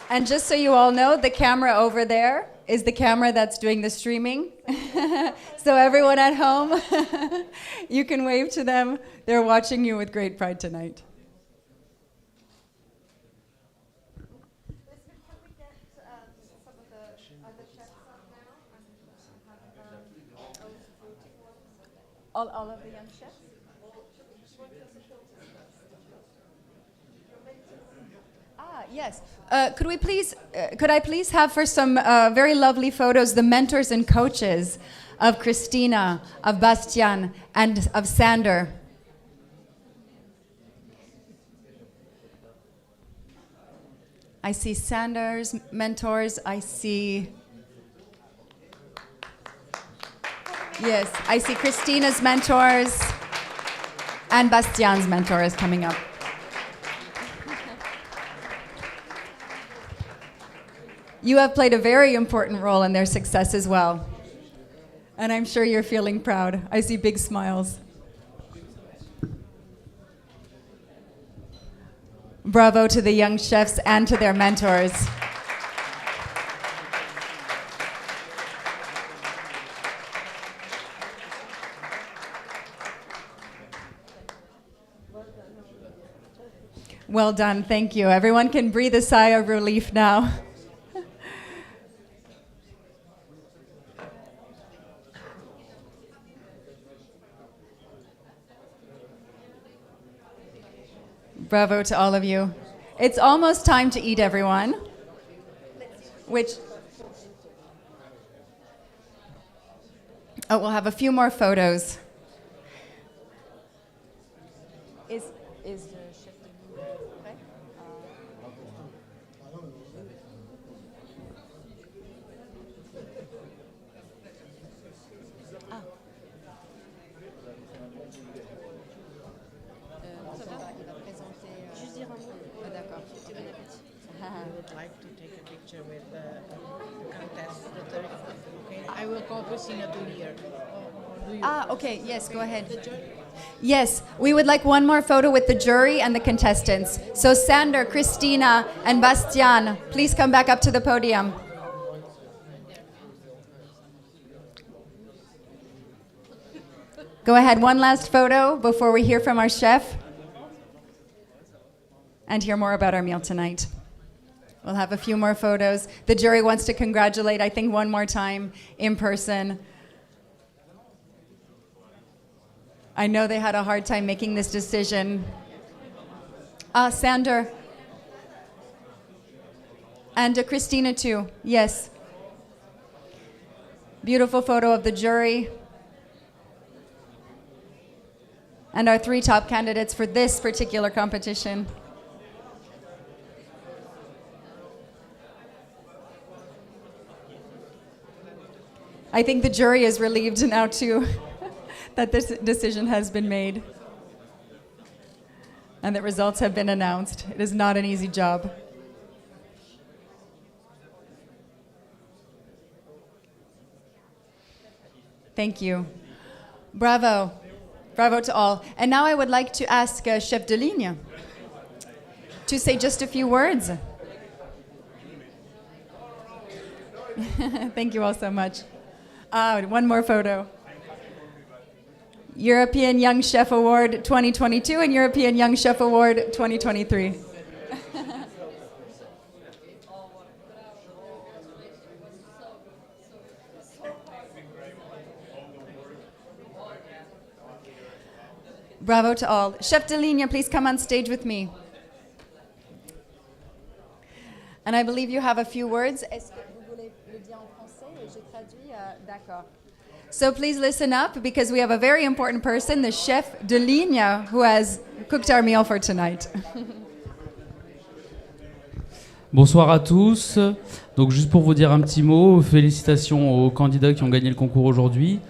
And just so you all know, the camera over there is the camera that's doing the streaming. So everyone at home, you can wave to them. They're watching you with great pride tonight. All of the young chefs? Yes. Could I please have for some very lovely photos the mentors and coaches of Christina, of Bastian, and of Sander? I see Sander's mentors. I see Christina's mentors and Bastian's mentors coming up. You have played a very important role in their success as well. And I'm sure you're feeling proud. I see big smiles. Bravo to the young chefs and to their mentors. Well done, thank you. Everyone can breathe a sigh of relief now. Bravo to all of you. It's almost time to eat, everyone. We'll have a few more photos. Is the chef de ligne prêt? Ça va? Il va présenter. Juste dire un mot. Ah, d'accord. Bon appétit. I would like to take a picture with the contest, the third. Okay, I will call Christina to here. Okay, yes, go ahead. Yes, we would like one more photo with the jury and the contestants. So Sander, Christina, and Bastian, please come back up to the podium. Go ahead, one last photo before we hear from our chef and hear more about our meal tonight. We'll have a few more photos. The jury wants to congratulate, I think, one more time in person. I know they had a hard time making this decision. Sander. And Christina too, yes. Beautiful photo of the jury. And our 3 top candidates for this particular competition. I think the jury is relieved now too that this decision has been made and that results have been announced. It is not an easy job. Thank you. Bravo. Bravo to all. And now I would like to ask Chef de Ligne to say just a few words. Thank you all so much. One more photo. European Young Chef Award 2022 and European Young Chef Award 2023. Bravo to all. Chef de Ligne, please come on stage with me. And I believe you have a few words. Est-ce que vous voulez le dire en français et je traduis? D'accord. So please listen up because we have a very important person, the chef de ligne, who has cooked our meal for tonight. Bonsoir à tous. Donc juste pour vous dire un petit mot, félicitations aux candidats qui ont gagné le concours aujourd'hui.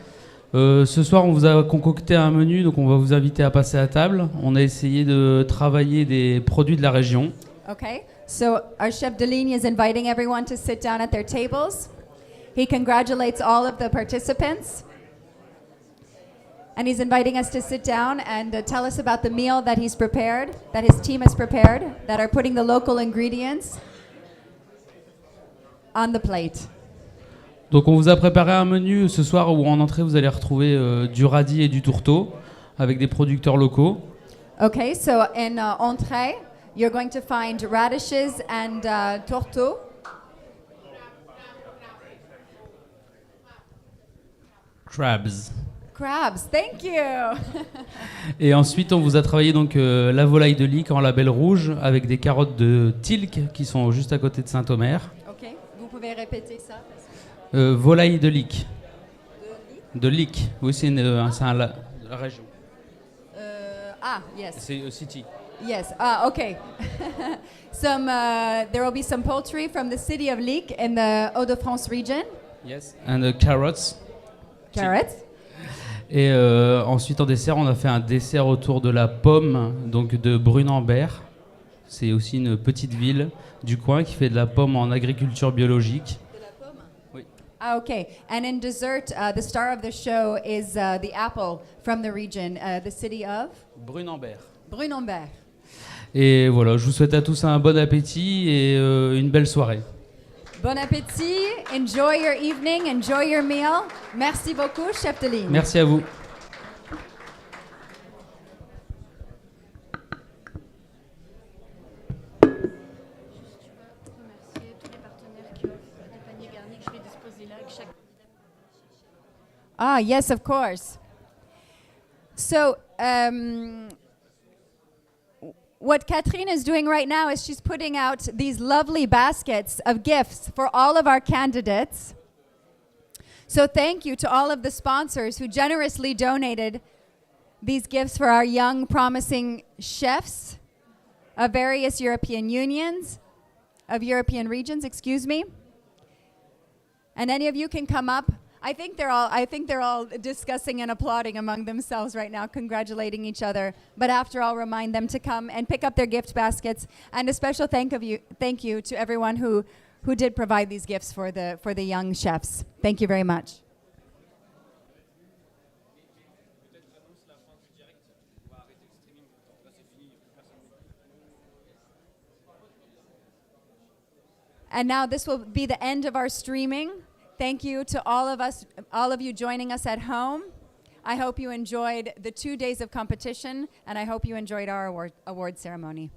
Ce soir, on vous a concocté un menu, donc on va vous inviter à passer à table. On a essayé de travailler des produits de la région. Okay, so our chef de ligne is inviting everyone to sit down at their tables. He congratulates all of the participants. And he's inviting us to sit down and tell us about the meal that he's prepared, that his team has prepared, that are putting the local ingredients on the plate. Donc on vous a préparé un menu ce soir où en entrée vous allez retrouver du radis et du tourteau avec des producteurs locaux. Okay, so in entrée, you're going to find radishes and tourteau. Crabs. Crabs, thank you. Et ensuite on vous a travaillé donc la volaille de Lique en label rouge avec des carottes de Tilk qui sont juste à côté de Saint-Omer. Ok, vous pouvez répéter ça? Volaille de Lique. De Lique, oui c'est la région. Yes. C'est city. Yes, okay. There will be some poultry from the city of Lique in the Hauts-de-France region. Yes. And carrots. Carrots. Et ensuite en dessert, on a fait un dessert autour de la pomme, donc de Brunambert. C'est aussi une petite ville du coin qui fait de la pomme en agriculture biologique. Okay. And in dessert, the star of the show is the apple from the region, the city of Brunambert. Brunambert. Et voilà, je vous souhaite à tous un bon appétit et une belle soirée. Bon appétit, enjoy your evening, enjoy your meal. Merci beaucoup, chef de ligne. Merci à vous. Yes, of course. So, what Catherine is doing right now is she's putting out these lovely baskets of gifts for all of our candidates. So thank you to all of the sponsors who generously donated these gifts for our young, promising chefs of various European regions, excuse me. And any of you can come up. I think they're all discussing and applauding among themselves right now, congratulating each other. But after, I'll remind them to come and pick up their gift baskets. And a special thank you to everyone who did provide these gifts for the young chefs. Thank you very much. And now this will be the end of our streaming. Thank you to all of you joining us at home. I hope you enjoyed the 2 days of competition, and I hope you enjoyed our award ceremony.